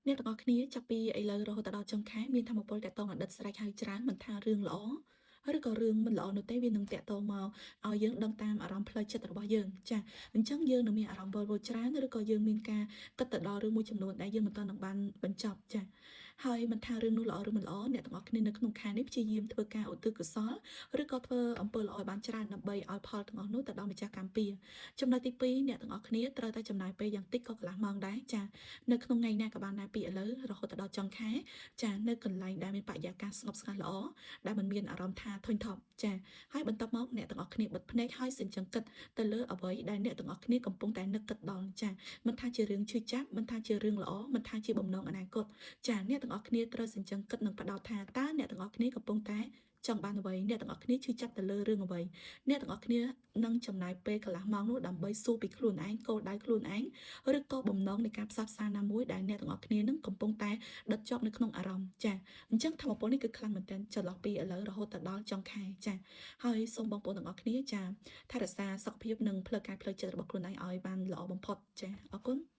អ្នកទាំងអស់គ្នាចាប់ពីឥឡូវរហូតដល់ចុងខែមានថាមពលតាក់ទងអតីតស្រេចហើយច្រើនមិនថារឿងល្អឬក៏រឿងមិនល្អនោះទេវានឹងតាក់ទងមកឲ្យយើងដឹងតាមអារម្មណ៍ផ្លូវចិត្តរបស់យើងចាអញ្ចឹងយើងនឹងមានអារម្មណ៍វល់វល់ច្រើនឬក៏យើងមានការគិតទៅដល់រឿងមួយចំនួនដែលយើងមិនទាន់នឹងបានបញ្ចប់ចាហើយមិនថារឿងនោះល្អឬមិនល្អអ្នកទាំងអស់គ្នានៅក្នុងខែនេះព្យាយាមធ្វើការឧទ្ទិសកុសលឬក៏ធ្វើអំពើល្អឲ្យបានច្រើនដើម្បីឲ្យផលទាំងអស់នោះទៅដល់ម្ចាស់កម្មពៀចំណុចទី2អ្នកទាំងអស់គ្នាត្រូវតែចំណាយពេលយ៉ាងតិចក៏កន្លះម៉ោងដែរចានៅក្នុងថ្ងៃណាក៏បានដែរពីឥឡូវរហូតដល់ចុងខែចានៅកន្លែងដែលមានបរិយាកាសស្ងប់ស្ងាត់ល្អដែលមិនមានអារម្មណ៍ថាធុញថប់ចាហើយបន្ទាប់មកអ្នកទាំងអស់គ្នាបិទភ្នែកហើយសេចក្ដីគិតទៅលើអ្វីដែលអ្នកទាំងអស់គ្នាកំពុងតែនឹកគិតដល់ចាមិនថាជារឿងឈឺចាប់មិនថាជារឿងល្អមិនថាជាបំណងអនាគតចាអ្នកទាំងអស់គ្នាត្រូវសេចក្ដីគិតនិងបដោតថាតើអ្នកទាំងអស់គ្នាកំពុងតែចង់បានអ្វីអ្នកទាំងអស់គ្នាឈឺចាប់ទៅលើរឿងអ្វីអ្នកទាំងអស់គ្នានឹងចំណាយពេលកន្លះម៉ោងនោះដើម្បីសួរពីខ្លួនឯងគោលដៅខ្លួនឯងឬក៏បំណងនៃការផ្សះផ្សាណាមួយដែលអ្នកទាំងអស់គ្នានឹងកំពុងតែដិតជាប់នៅក្នុងអារម្មណ៍ចាអញ្ចឹងធម៌ពលនេះគឺខ្លាំងមែនទែនចន្លោះពីឥឡូវរហូតដល់ចុងខែចាហើយសូមបងប្អូនទាំងអស់គ្នាចាថែរក្សាសុខភាពនិងផ្លូវកាយផ្លូវចិត្តរបស់ខ្លួនឯងឲ្យបានល្អបំផុតចាអរគុណ